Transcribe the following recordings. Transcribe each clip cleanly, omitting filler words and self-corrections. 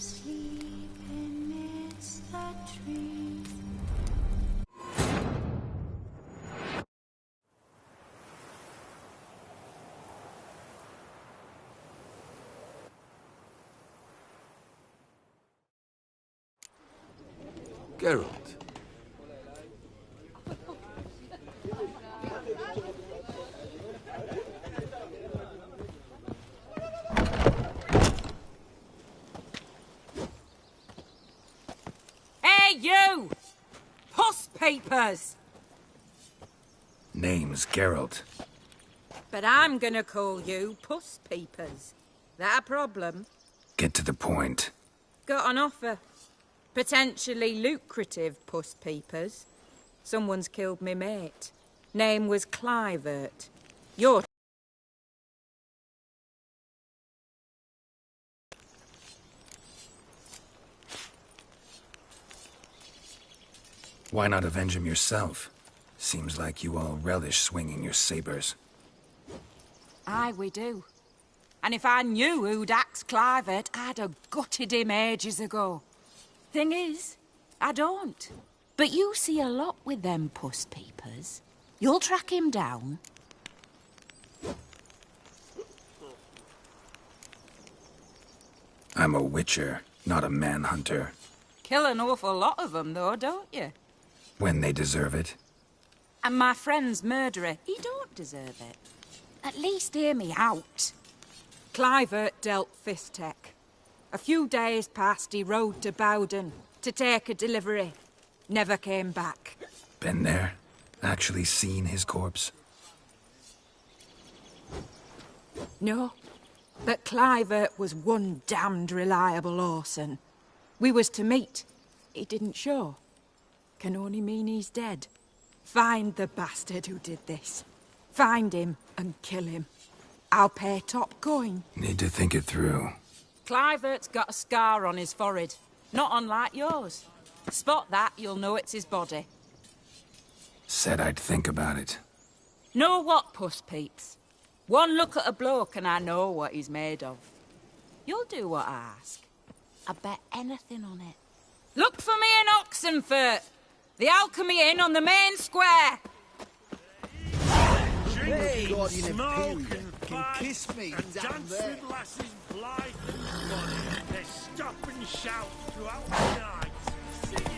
sleep amidst the trees. Geralt. Hey, you! Puss papers! Name's Geralt. But I'm gonna call you Puss Peepers. That a problem? Get to the point. Got an offer. Potentially lucrative Puss Peepers. Someone's killed me mate. Name was Clivert. You're... Why not avenge him yourself? Seems like you all relish swinging your sabers. Aye, we do. And if I knew who'd axed Clivert, I'd have gutted him ages ago. Thing is, I don't. But you see a lot with them Puss Peepers. You'll track him down. I'm a witcher, not a manhunter. Kill an awful lot of them, though, don't you? When they deserve it. And my friend's murderer, he don't deserve it. At least hear me out. Clivert dealt Fistek. A few days past, he rode to Bowden to take a delivery. Never came back. Been there? Actually seen his corpse? No. But Clivert was one damned reliable Orson. We was to meet. He didn't show. Can only mean he's dead. Find the bastard who did this. Find him and kill him. I'll pay top coin. Need to think it through. Clivert's got a scar on his forehead. Not unlike yours. Spot that, you'll know it's his body. Said I'd think about it. Know what, Puss Peeps? One look at a bloke and I know what he's made of. You'll do what I ask. I bet anything on it. Look for me in Oxenfurt! The Alchemy Inn on the main square! Hey, God, you smoke can and fight kiss me and down dance there. with lasses blithe and bonny. They stop and shout throughout the night, singing.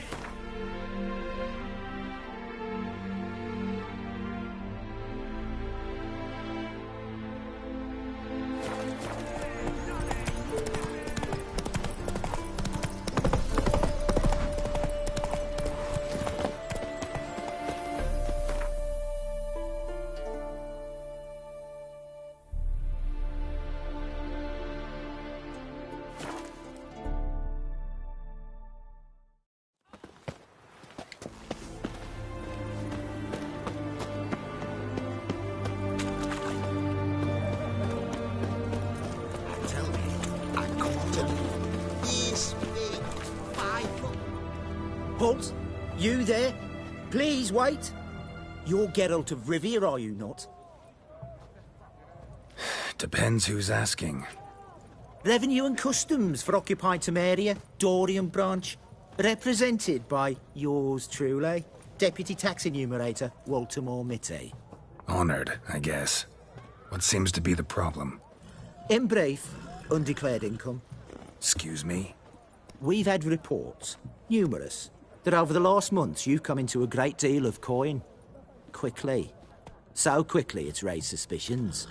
Tell me, I caught him. Yes, big 5 foot. Halt! You there? Please wait. You're Geralt of Rivia, are you not? Depends who's asking. Revenue and Customs for occupied Temeria, Dorian branch. Represented by yours truly, Deputy Tax Enumerator Walter Mitty. Honored, I guess. What seems to be the problem? In brief, undeclared income. Excuse me? We've had reports, numerous, that over the last months you've come into a great deal of coin. Quickly. So quickly it's raised suspicions.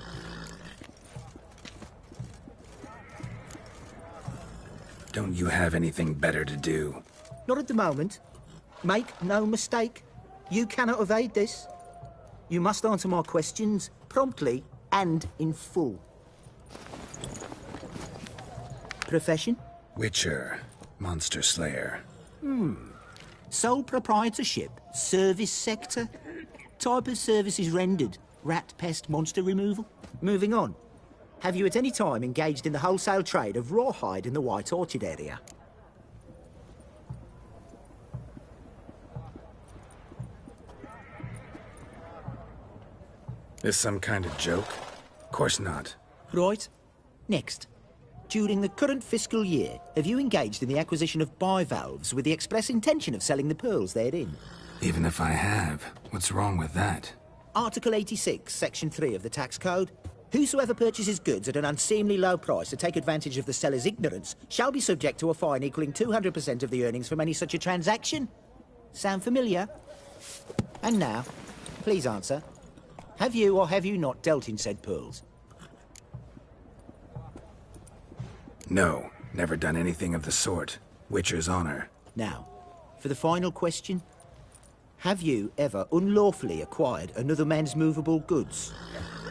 Don't you have anything better to do? Not at the moment. Make no mistake. You cannot evade this. You must answer my questions promptly and in full. Profession? Witcher. Monster Slayer. Sole proprietorship? Service sector? Type of services rendered? Rat, pest, monster removal? Moving on. Have you at any time engaged in the wholesale trade of rawhide in the White Orchard area? This some kind of joke? Of course not. Right. Next. During the current fiscal year, have you engaged in the acquisition of bivalves with the express intention of selling the pearls therein? Even if I have, what's wrong with that? Article 86, Section 3 of the Tax Code. Whosoever purchases goods at an unseemly low price to take advantage of the seller's ignorance shall be subject to a fine equaling 200% of the earnings from any such a transaction. Sound familiar? And now, please answer. Have you or have you not dealt in said pearls? No, never done anything of the sort. Witcher's honor. Now, for the final question. Have you ever unlawfully acquired another man's movable goods?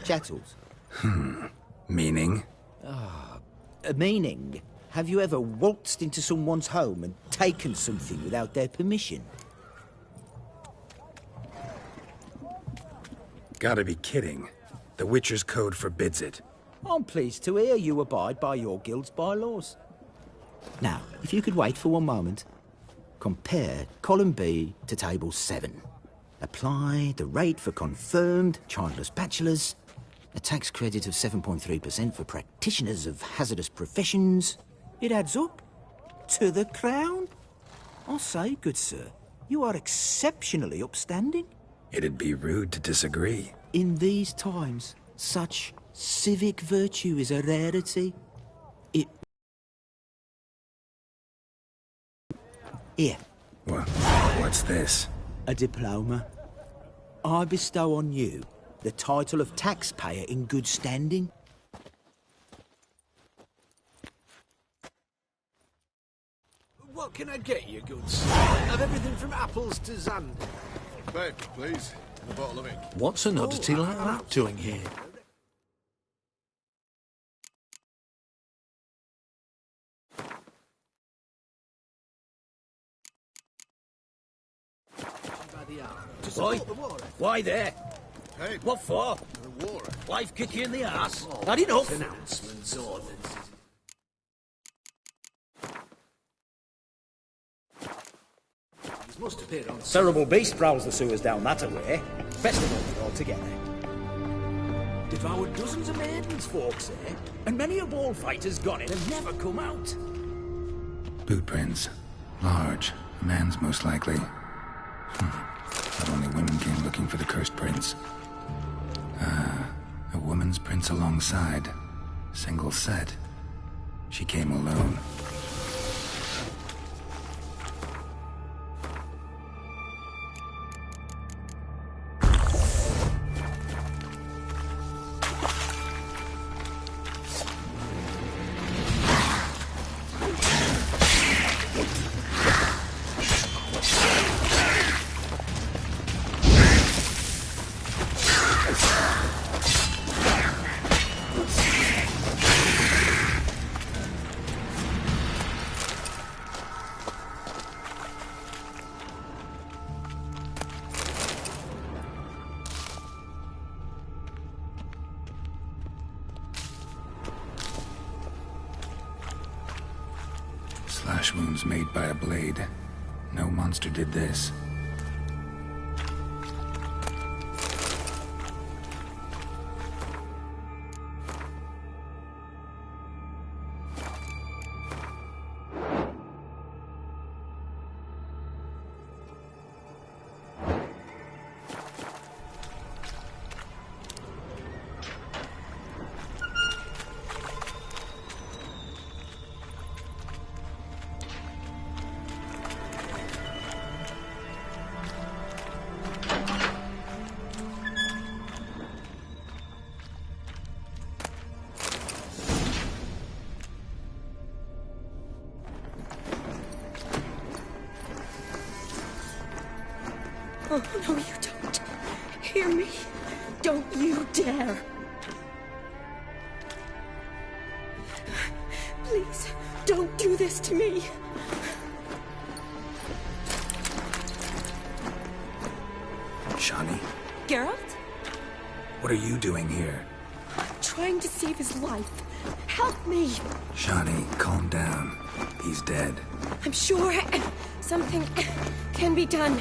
Chattels? Meaning? Meaning, have you ever waltzed into someone's home and taken something without their permission? Gotta be kidding. The Witcher's Code forbids it. I'm pleased to hear you abide by your guild's bylaws. Now, if you could wait for one moment. Compare column B to table 7. Apply the rate for confirmed childless bachelors. A tax credit of 7.3% for practitioners of hazardous professions. It adds up to the crown. I say, good sir, you are exceptionally upstanding. It'd be rude to disagree. In these times, such civic virtue is a rarity. Here, What's this? a diploma. I bestow on you the title of taxpayer in good standing. What can I get you, goods? Have everything from apples to Xander. Babe, please. And a bottle of ink. What's an oddity like that doing here? Boy, why there? Hey, What for? the war. Wife kick you in the ass? Not enough. Announcements, ordinances. These must appear on Terrible beast prowls the sewers down that way. Best of all altogether. Devoured dozens of maidens, folks say, and many a ball fighter's gone in and never come out. Boot prints. Large. A man's most likely. But only women came looking for the cursed prince. A woman's prints alongside. Single set. She came alone. Slash wounds made by a blade. No monster did this. Oh, no, you don't. Hear me? Don't you dare. Please, don't do this to me. Shani, Geralt? what are you doing here? Trying to save his life. Help me. Shani, calm down. He's dead. I'm sure something can be done.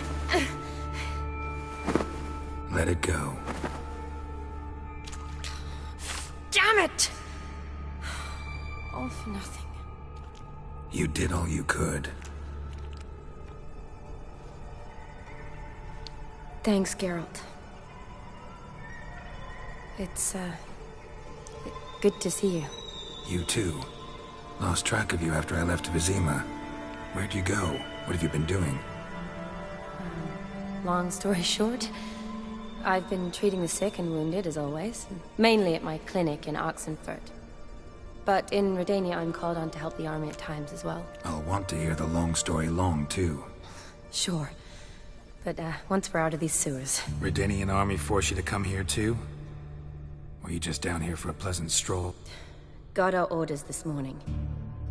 Let it go. Damn it! All for nothing. You did all you could. Thanks, Geralt. It's, good to see you. You too. Lost track of you after I left Vizima. Where'd you go? What have you been doing? Long story short, I've been treating the sick and wounded, as always. Mainly at my clinic in Oxenfurt. But in Redania, I'm called on to help the army at times as well. I'll want to hear the long story long, too. Sure. But, once we're out of these sewers... Redanian army force you to come here, too? Or are you just down here for a pleasant stroll? Got our orders this morning.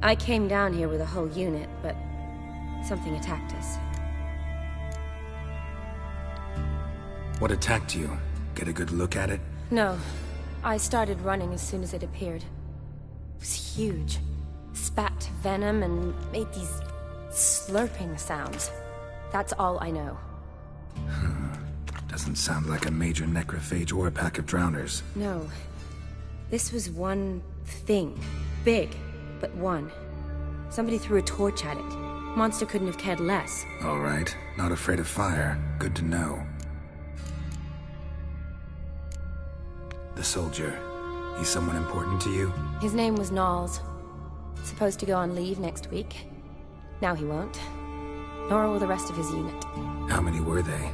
I came down here with a whole unit, but... something attacked us. What attacked you? Get a good look at it? No. I started running as soon as it appeared. It was huge. Spat venom and made these slurping sounds. That's all I know. Doesn't sound like a major necrophage or a pack of drowners. No. This was one thing. Big, but one. Somebody threw a torch at it. Monster couldn't have cared less. All right. Not afraid of fire. Good to know. The soldier. He's someone important to you? His name was Knowles. Supposed to go on leave next week. Now he won't. Nor will the rest of his unit. How many were they?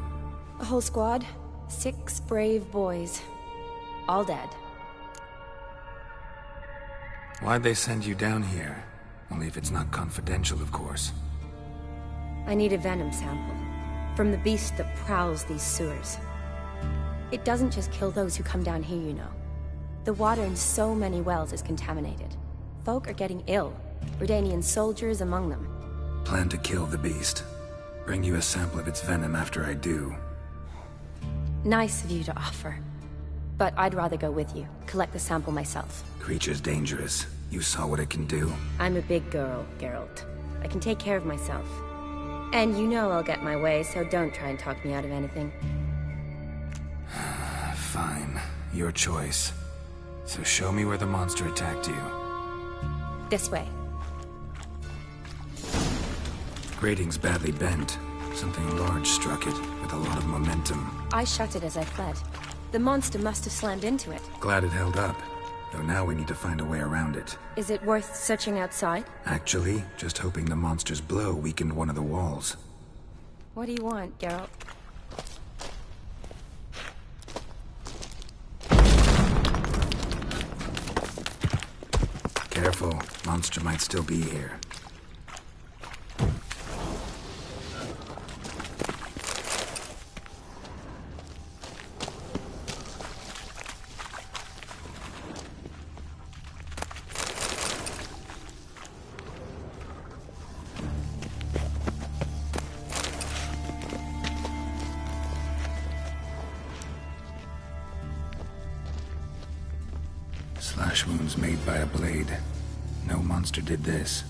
A whole squad. 6 brave boys. All dead. Why'd they send you down here? Only if it's not confidential, of course. I need a venom sample. From the beast that prowls these sewers. It doesn't just kill those who come down here, you know. The water in so many wells is contaminated. Folk are getting ill. Redanian soldiers among them. Plan to kill the beast. Bring you a sample of its venom after I do. Nice of you to offer. But I'd rather go with you. Collect the sample myself. Creature's dangerous. You saw what it can do. I'm a big girl, Geralt. I can take care of myself. And you know I'll get my way, so don't try and talk me out of anything. Fine. Your choice. So show me where the monster attacked you. This way. Grating's badly bent. Something large struck it, with a lot of momentum. I shut it as I fled. The monster must have slammed into it. Glad it held up. Though now we need to find a way around it. Is it worth searching outside? Actually, just hoping the monster's blow weakened one of the walls. What do you want, Geralt? Careful. Monster might still be here. Slash wounds made by a blade. No monster did this.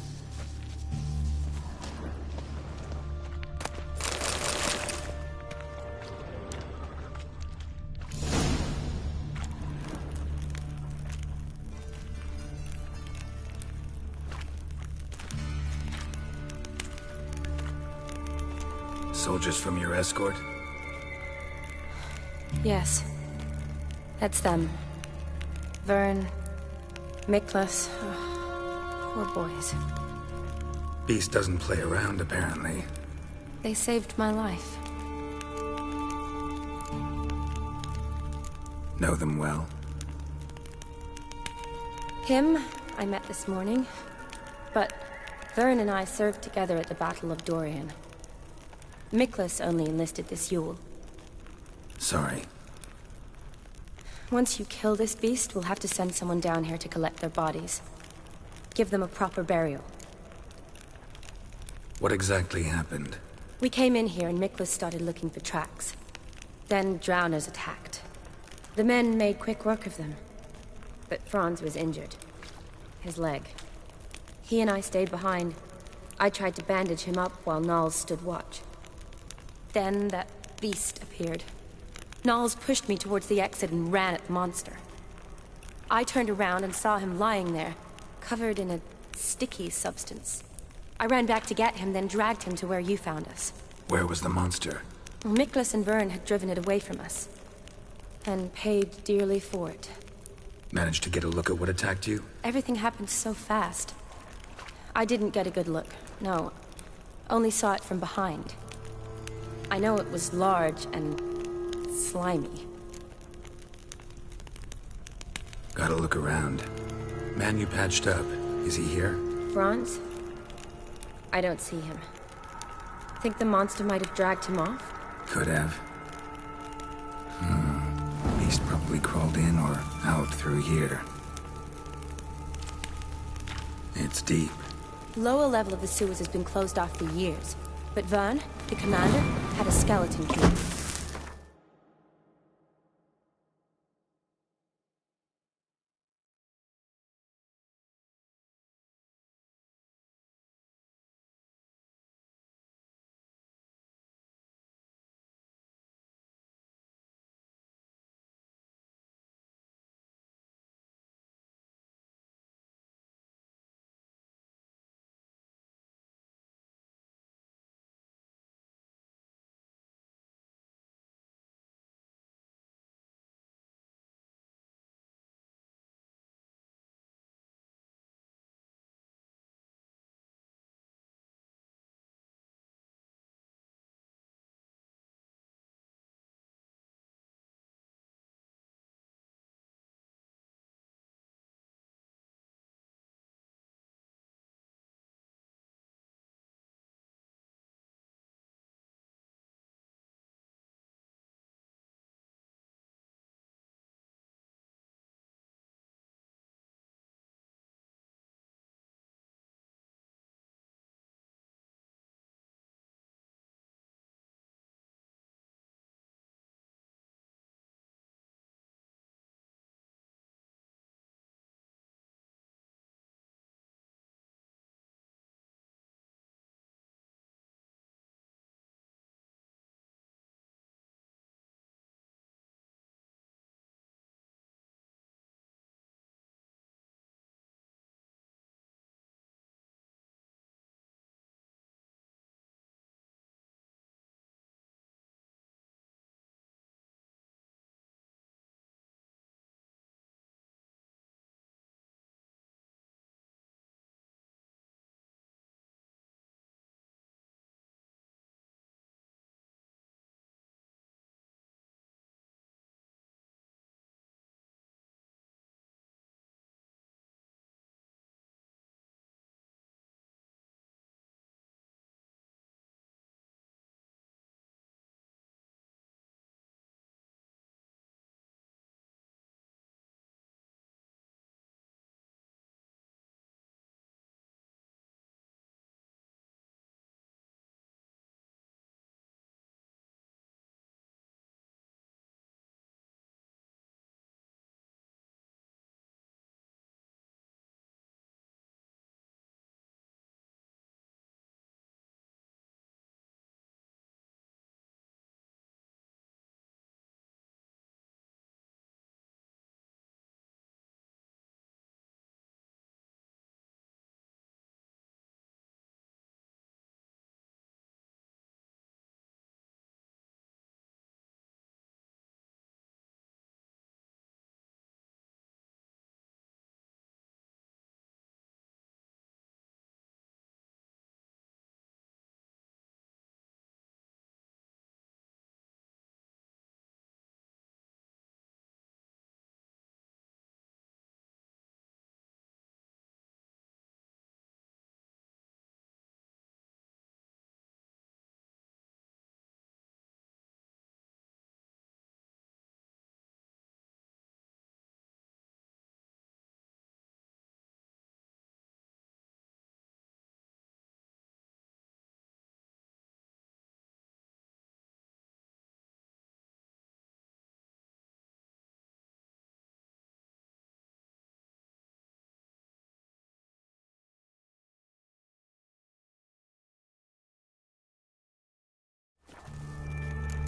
Soldiers from your escort? Yes. That's them. Vern, Miklas. Oh, poor boys. Beast doesn't play around, apparently. They saved my life. Know them well? Him, I met this morning. But Vern and I served together at the Battle of Dorian. Miklas only enlisted this Yule. Sorry. Once you kill this beast, we'll have to send someone down here to collect their bodies. Give them a proper burial. What exactly happened? We came in here and Miklas started looking for tracks. Then drowners attacked. The men made quick work of them. But Franz was injured. His leg. He and I stayed behind. I tried to bandage him up while Knowles stood watch. Then that beast appeared. Knowles pushed me towards the exit and ran at the monster. I turned around and saw him lying there, covered in a sticky substance. I ran back to get him, then dragged him to where you found us. Where was the monster? Miklas and Vern had driven it away from us. And paid dearly for it. Managed to get a look at what attacked you? Everything happened so fast. I didn't get a good look, no. Only saw it from behind. I know it was large and slimy. Gotta look around. Man you patched up, is he here? Franz? I don't see him. Think the monster might have dragged him off? Could have. Beast probably crawled in or out through here. It's deep. Lower level of the sewers has been closed off for years. But Vern, the commander, had a skeleton key.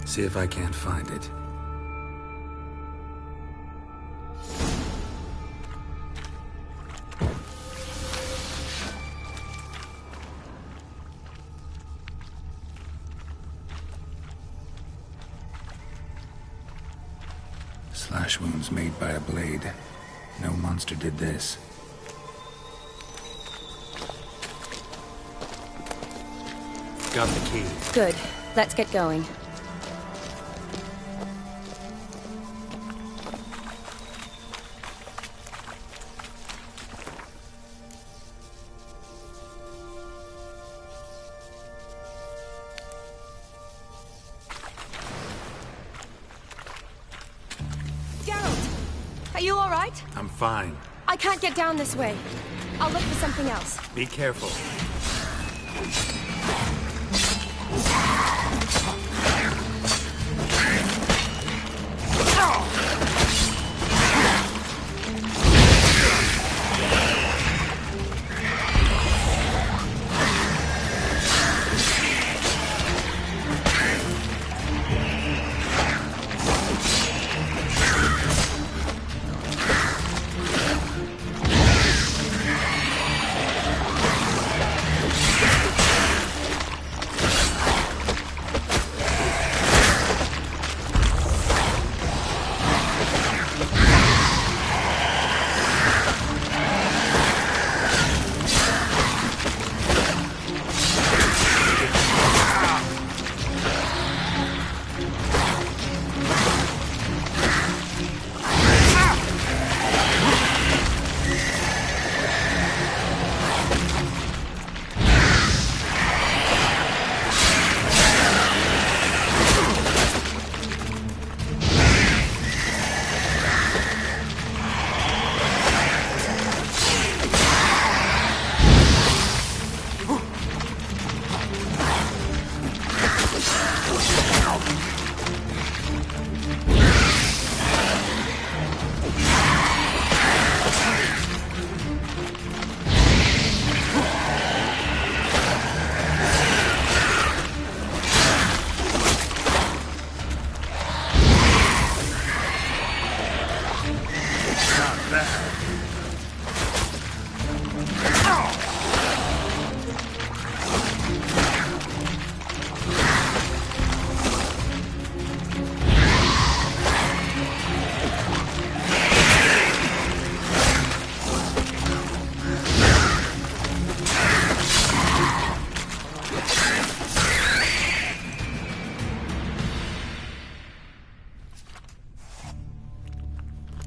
See if I can't find it. Slash wounds made by a blade. No monster did this. Got the key. Good. Let's get going. Are you all right? I'm fine. I can't get down this way. I'll look for something else. Be careful.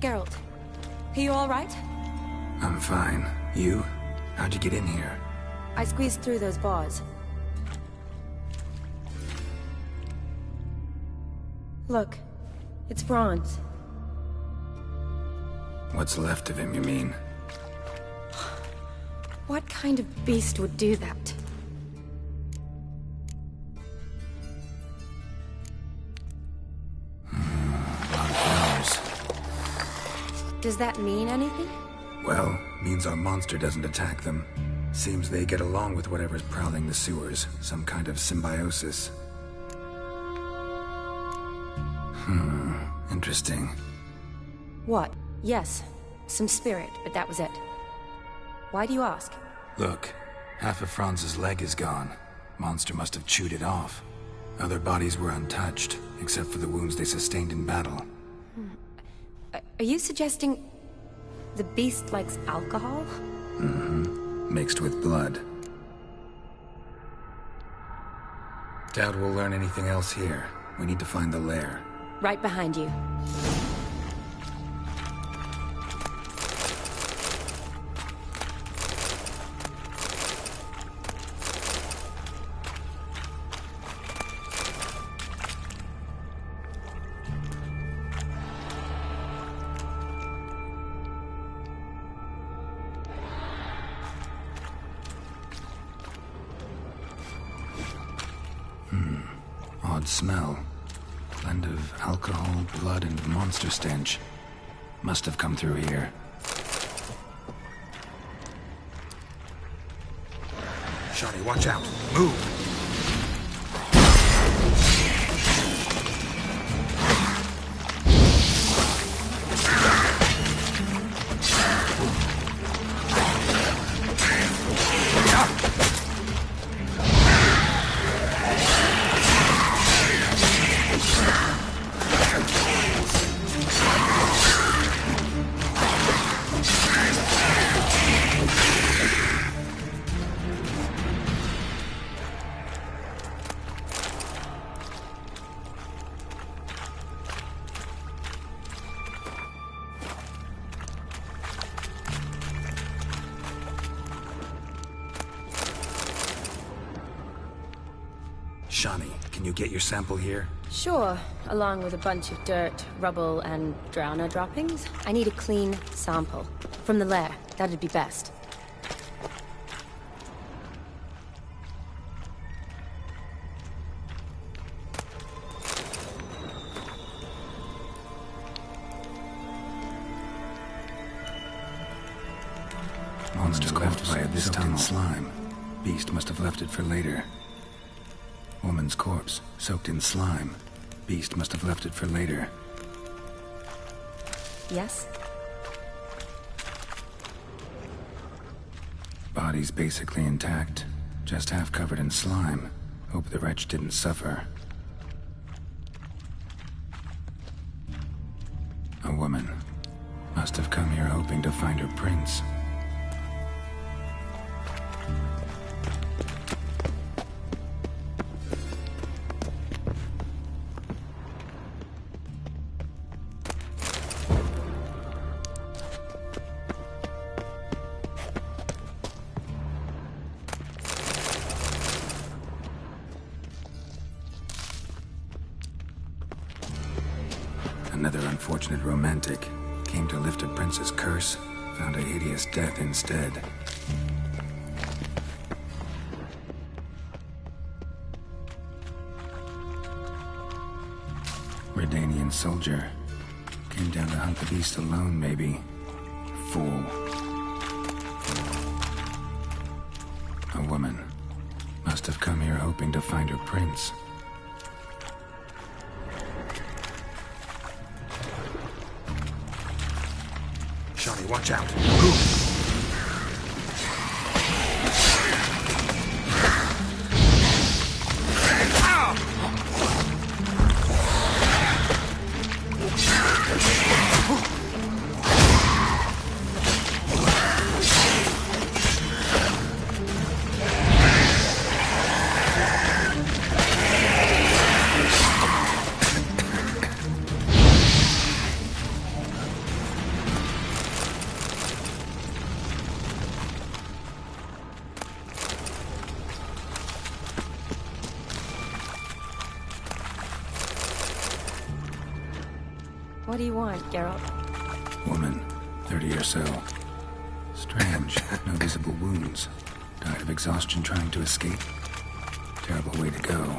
Geralt, are you all right? I'm fine. You? How'd you get in here? I squeezed through those bars. Look, it's Franz. What's left of him, you mean? What kind of beast would do that? Does that mean anything? Well, means our monster doesn't attack them. Seems they get along with whatever's prowling the sewers. Some kind of symbiosis. Interesting. What? Yes. Some spirit, but that was it. Why do you ask? Look, half of Franz's leg is gone. Monster must have chewed it off. Other bodies were untouched, except for the wounds they sustained in battle. Are you suggesting the beast likes alcohol? Mm-hmm. Mixed with blood. Doubt we'll learn anything else here. We need to find the lair. Right behind you. Odd smell. Blend of alcohol, blood, and monster stench. Must have come through here. Shani, watch out. Move. Shawnee, can you get your sample here? Sure, along with a bunch of dirt, rubble, and drowner droppings. I need a clean sample. From the lair, that'd be best. Monster left via this tunnel. Slime. Beast must have left it for later. Woman's corpse, soaked in slime. Beast must have left it for later. Yes? Body's basically intact, just half covered in slime. Hope the wretch didn't suffer. A woman. Must have come here hoping to find her prince. Another unfortunate romantic. Came to lift a prince's curse, found a hideous death instead. Redanian soldier. Came down to hunt the beast alone, maybe. Fool. A woman. Must have come here hoping to find her prince. Shawnee, watch out. Move! What do you want, Geralt? Woman, 30 or so. Strange, no visible wounds. Died of exhaustion trying to escape. Terrible way to go.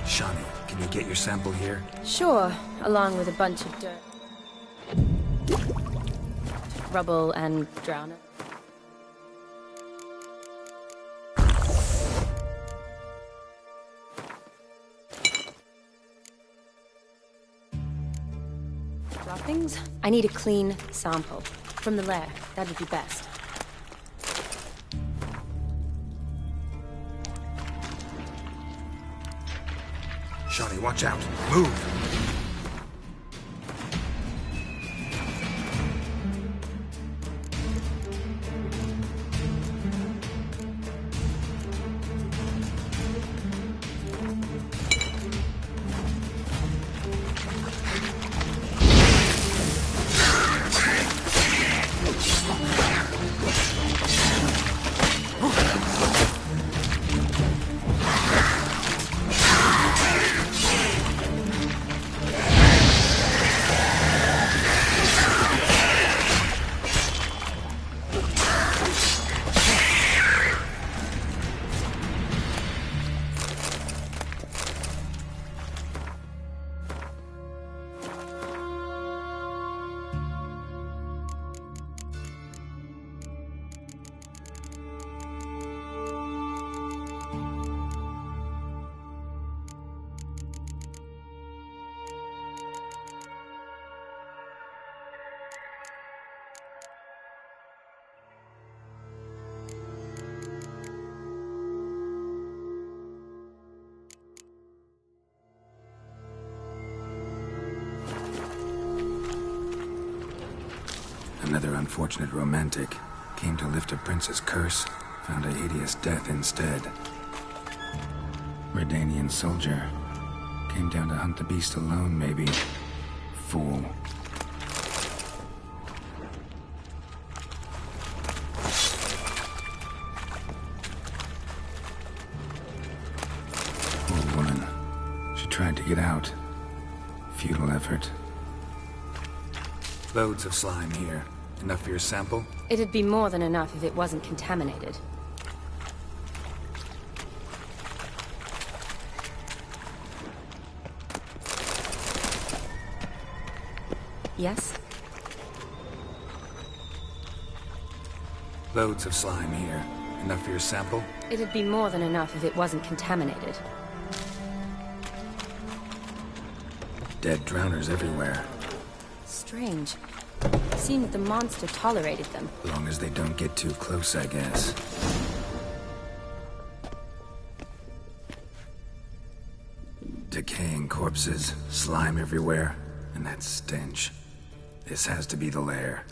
Shawnee, can you get your sample here? Sure, along with a bunch of dirt, rubble, and drowner. Droppings? I need a clean sample. From the lair, that'd be best. Shawnee, watch out. Move! Another unfortunate romantic. Came to lift a prince's curse. Found a hideous death instead. Redanian soldier. Came down to hunt the beast alone, maybe. Fool. Poor woman. She tried to get out. Futile effort. Loads of slime here. Enough for your sample? It'd be more than enough if it wasn't contaminated. Yes? Loads of slime here. Enough for your sample? It'd be more than enough if it wasn't contaminated. Dead drowners everywhere. Strange. Seemed the monster tolerated them. Long as they don't get too close, I guess. Decaying corpses, slime everywhere, and that stench. This has to be the lair.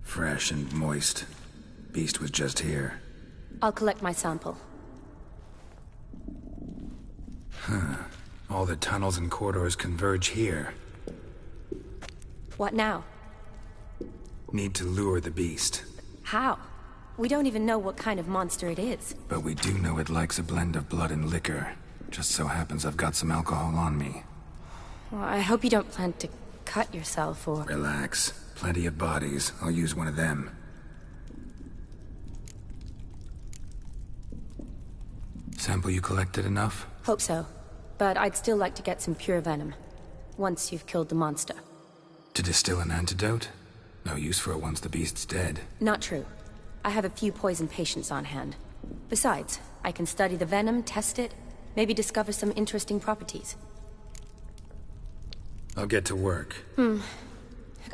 Fresh and moist. Beast was just here. I'll collect my sample. Huh. All the tunnels and corridors converge here. What now? Need to lure the beast. How? We don't even know what kind of monster it is. But we do know it likes a blend of blood and liquor. Just so happens I've got some alcohol on me. Well, I hope you don't plan to cut yourself or... Relax. Plenty of bodies. I'll use one of them. Sample you collected enough? Hope so. But I'd still like to get some pure venom. Once you've killed the monster. To distill an antidote? No use for it once the beast's dead. Not true. I have a few poison patients on hand. Besides, I can study the venom, test it, maybe discover some interesting properties. I'll get to work.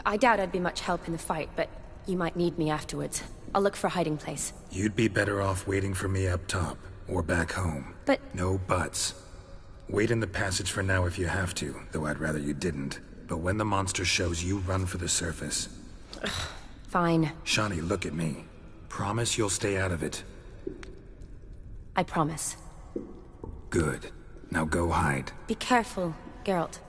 I doubt I'd be much help in the fight, but you might need me afterwards. I'll look for a hiding place. You'd be better off waiting for me up top, or back home. But... No buts. Wait in the passage for now if you have to, though I'd rather you didn't. But when the monster shows, you run for the surface. Fine. Shawnee, look at me. Promise you'll stay out of it. I promise. Good. Now go hide. Be careful, Geralt.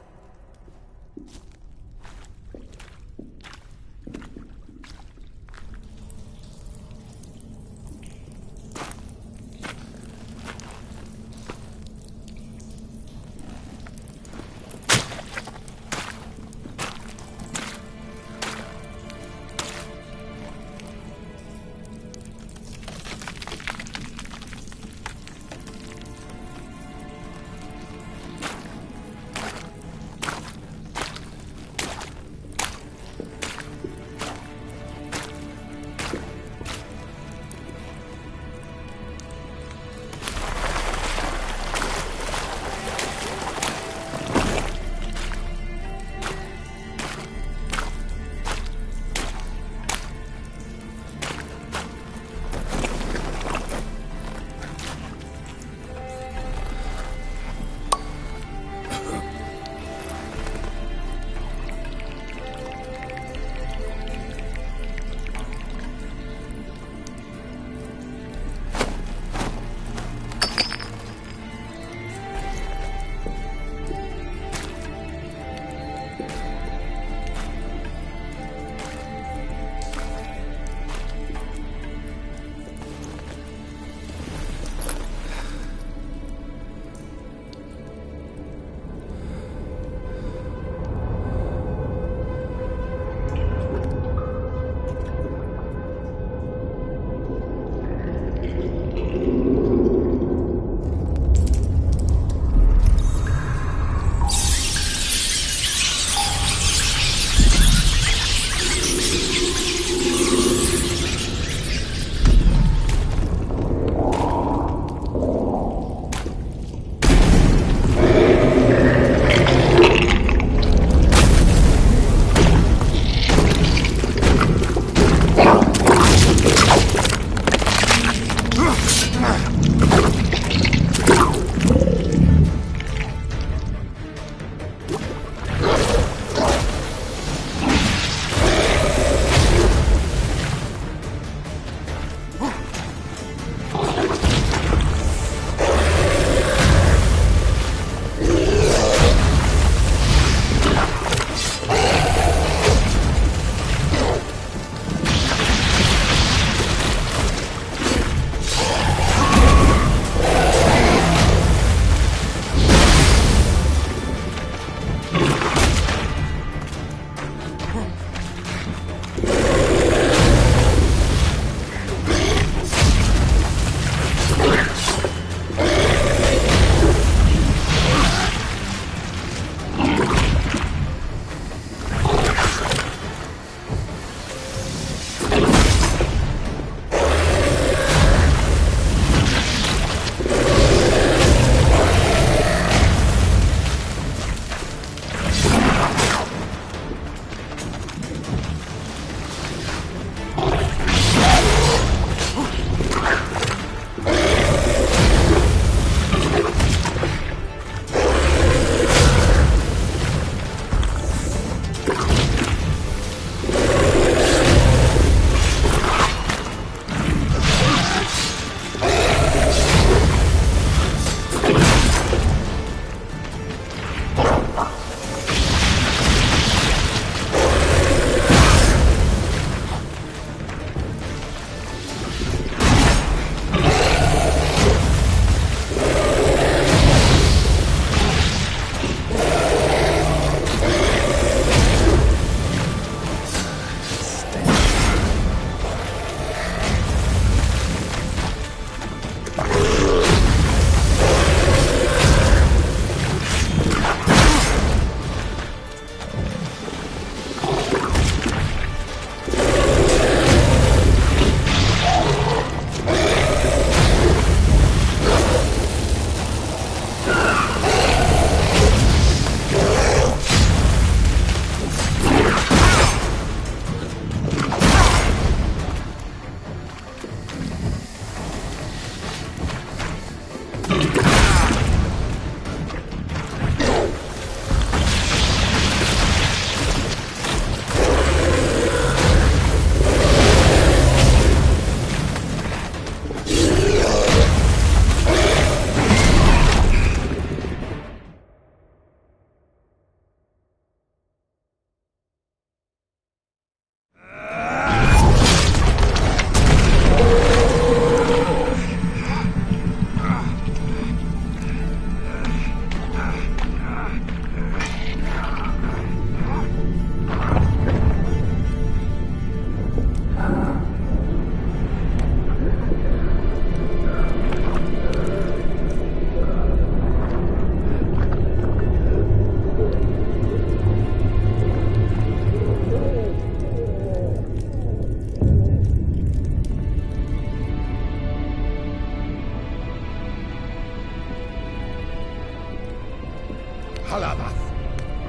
Kalavath.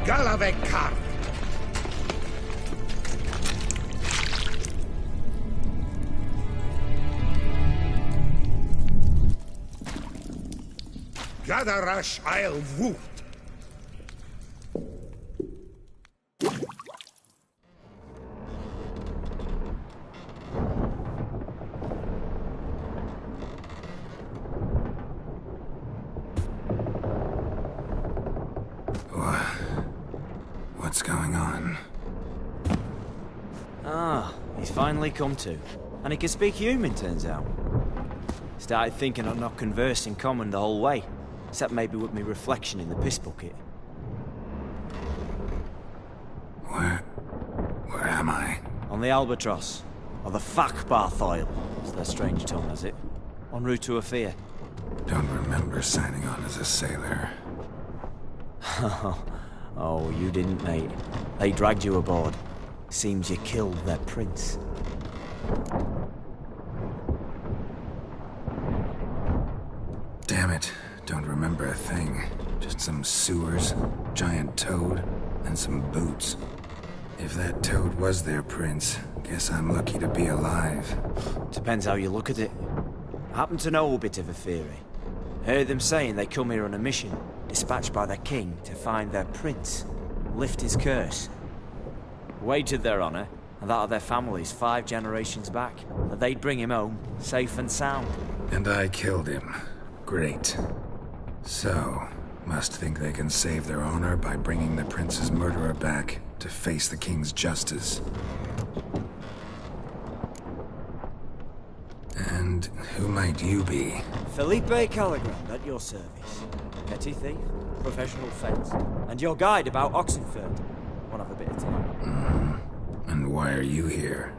Galavekar. Gadarash I'll woot. What's going on? Ah, he's finally come to. And he can speak human, turns out. Started thinking I'd not conversed in common the whole way. Except maybe with me reflection in the piss bucket. Where am I? On the Albatross. Or the Fakbarth Oil, as their strange tongue has it. En route to Afir. Don't remember signing on as a sailor. Oh, you didn't, mate. They dragged you aboard. Seems you killed their prince. Damn it. Don't remember a thing. Just some sewers, giant toad, and some boots. If that toad was their prince, guess I'm lucky to be alive. Depends how you look at it. I happen to know a bit of a theory. Heard them saying they come here on a mission, dispatched by their king to find their prince, lift his curse. Wagered their honor, and that of their families 5 generations back, that they'd bring him home, safe and sound. And I killed him. Great. So, must think they can save their honor by bringing the prince's murderer back to face the king's justice. And who might you be? Felipe Caligrand, at your service. Petty thief, professional fence, and your guide about Oxenford. Wanna have a bit of time? And why are you here?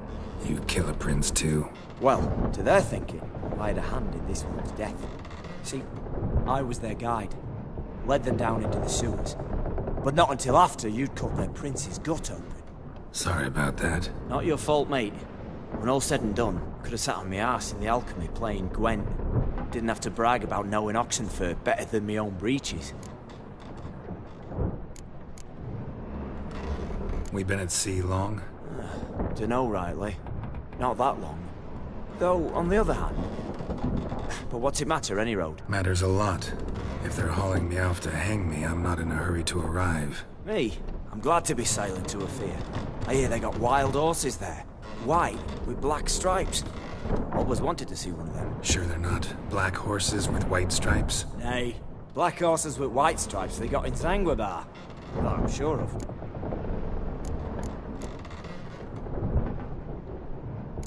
You kill a prince too? Well, to their thinking, I had a hand in this one's death. See, I was their guide. Led them down into the sewers. But not until after you'd cut their prince's gut open. Sorry about that. Not your fault, mate. When all said and done, could have sat on my arse in the alchemy playing Gwent. Didn't have to brag about knowing Oxenford better than my own breeches. We been at sea long? Dunno rightly. Not that long. Though, on the other hand... But what's it matter, any road? Matters a lot. If they're hauling me off to hang me, I'm not in a hurry to arrive. Me? I'm glad to be sailing to Afir. I hear they got wild horses there. White, with black stripes. Always wanted to see one of them. Sure they're not black horses with white stripes? Nay, black horses with white stripes they got in Zanguebar. That I'm sure of.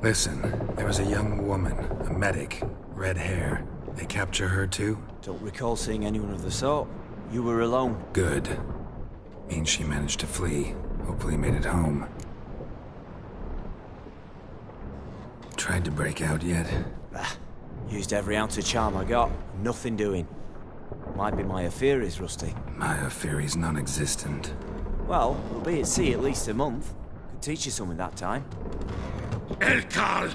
Listen, there was a young woman, a medic, red hair. They capture her too? Don't recall seeing anyone of the sort. You were alone. Good. Means she managed to flee. Hopefully made it home. Tried to break out yet? Bah. Used every ounce of charm I got. Nothing doing. Might be my affair is rusty. My affair is non-existent. Well, we'll be at sea at least a month. Could teach you something that time. Elkal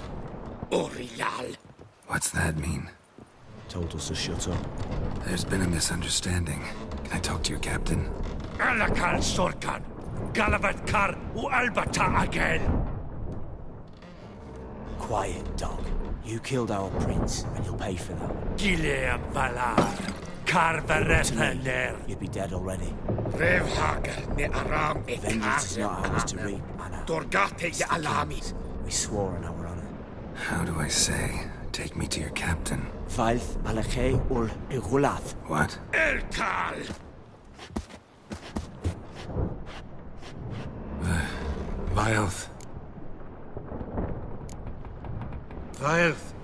Orial. What's that mean? Told us to shut up. There's been a misunderstanding. Can I talk to your captain? Alakal Sorkan. Galavat Kar U Albata again. Quiet, dog. You killed our prince, and you'll pay for that. Gileam Valar. Karvarepener. You'd be dead already. Revhagar ne aram e Vengeance is not ours to reap, Anna. Dorgate ya alami. We swore on our honor. How do I say? Take me to your captain. Valth Alakhe ul Igulath. What? Elkal! Vilth. Vilth.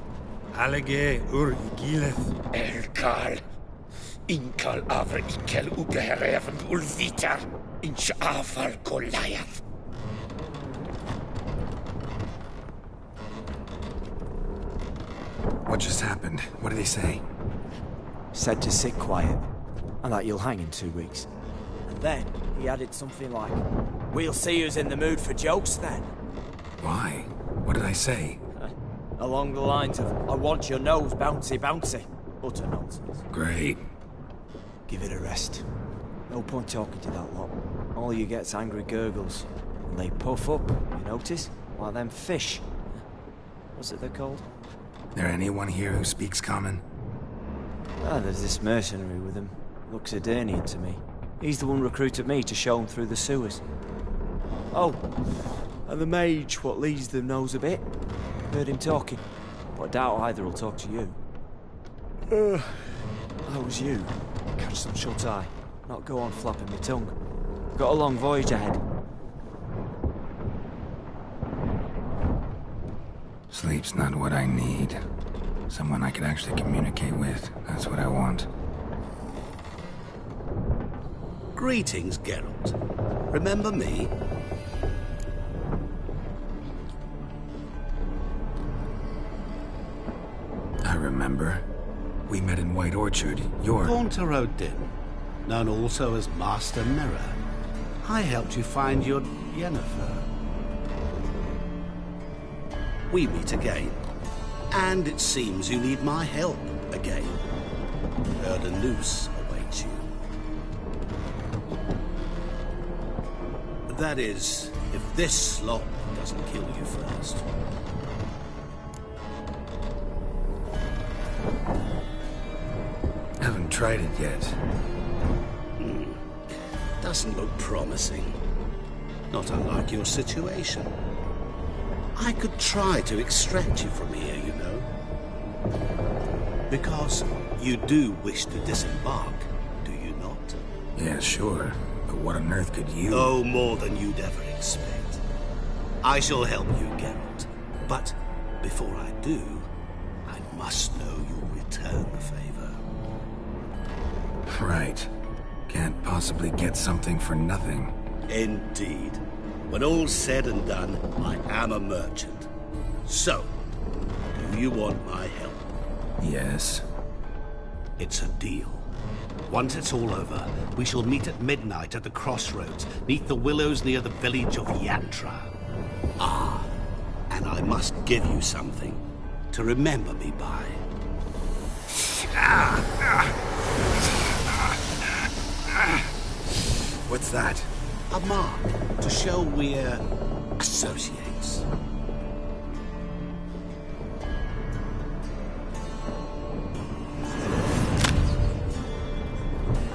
Alege ur Igileth. Elkal. Inkal avr ikel ugehereven ulvitar. Inch afal Goliath. What just happened? What did he say? Said to sit quiet, and that you'll hang in 2 weeks. And then he added something like, "We'll see who's in the mood for jokes then." Why? What did I say? Along the lines of, "I want your nose bouncy bouncy." Utter nonsense. Great. Give it a rest. No point talking to that lot. All you get's angry gurgles. And they puff up, you notice? Like them fish. What's it they're called? There anyone here who speaks common? Ah, there's this mercenary with him. Looks Edirnian to me. He's the one recruited me to show him through the sewers. Oh, and the mage what leads them knows a bit. Heard him talking, but I doubt either will talk to you. How was you? Catch some shut-eye. Not go on flapping my tongue. Got a long voyage ahead. Sleep's not what I need. Someone I could actually communicate with. That's what I want. Greetings, Geralt. Remember me? I remember. We met in White Orchard. You're... Gaunter Odin, known also as Master Mirror. I helped you find your Yennefer. We meet again. And it seems you need my help again. Heard a noose awaits you. That is, if this slop doesn't kill you first. Haven't tried it yet. Doesn't look promising. Not unlike your situation. I could try to extract you from here, you know. Because you do wish to disembark, do you not? Yeah, sure. But what on earth could you... Oh, more than you'd ever expect. I shall help you, Geralt. But before I do, I must know you'll return the favor. Right. Can't possibly get something for nothing. Indeed. When all's said and done, I am a merchant. So, do you want my help? Yes. It's a deal. Once it's all over, we shall meet at midnight at the crossroads, neath the willows near the village of Yantra. Ah, and I must give you something to remember me by. What's that? A mark to show we're associates.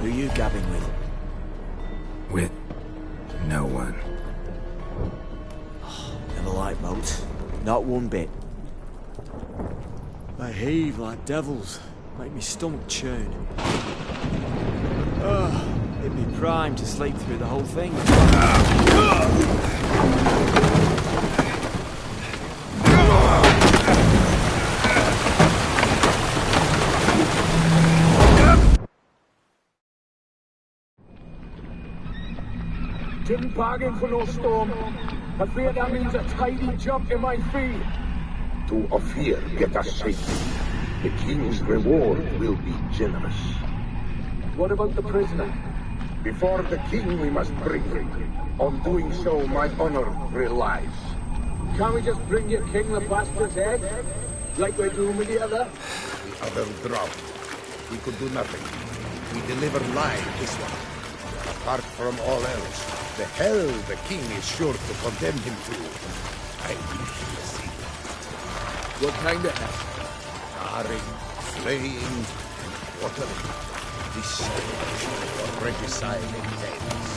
Who you gabbing with? With no one. Never liked boats. Not one bit. They heave like devils. Make me stomach churn. It'd be prime to sleep through the whole thing. Didn't bargain for no storm. I fear that means a tidy jump in my fee. To Ophir, get us safely. The king's reward will be generous. What about the prisoner? Before the king we must bring him. On doing so, my honor relies. Can't we just bring your king the bastard's head? Like we're doing with the other? The other drowned. We could do nothing. We deliver live this one. Apart from all else, the hell the king is sure to condemn him to. I wish to see. What kind of hell? Charring, slaying, and watering. This regicide entails.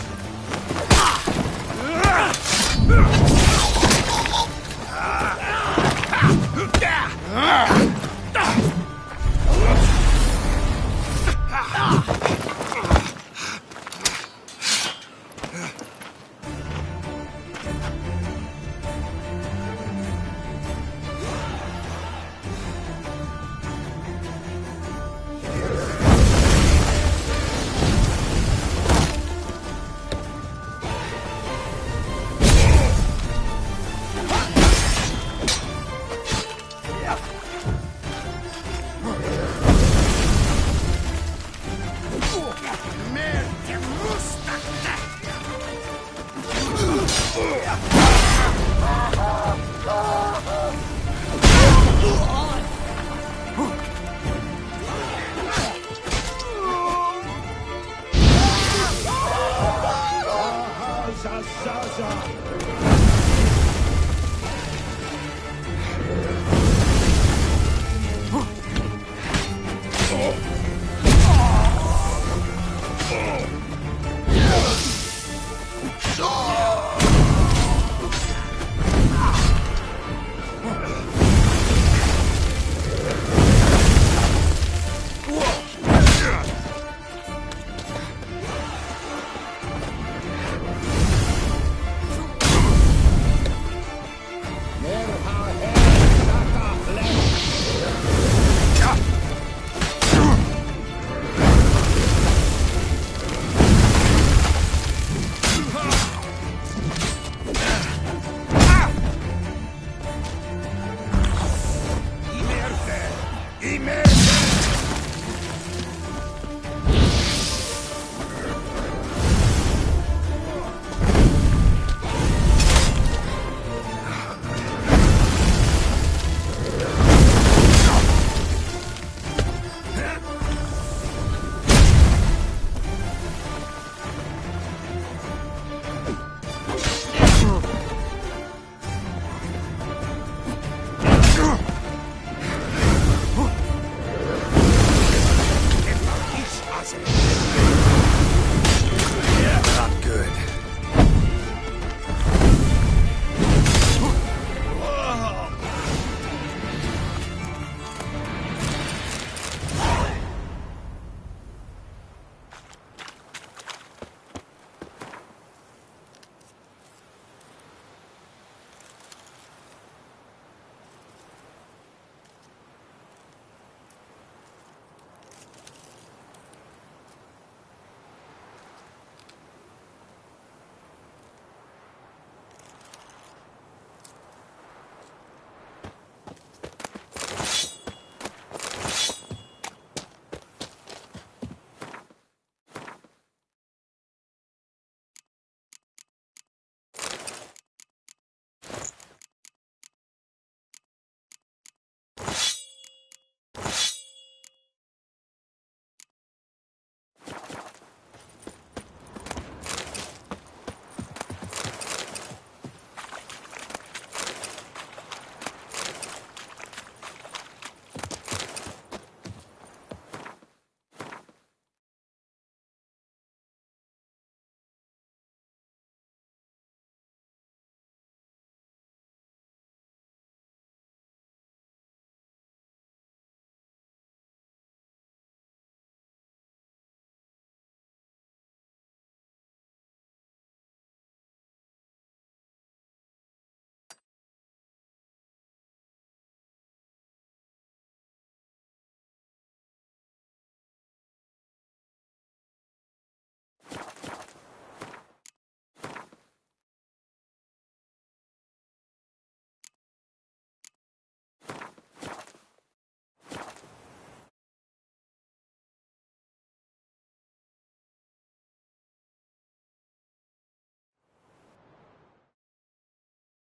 Zaza!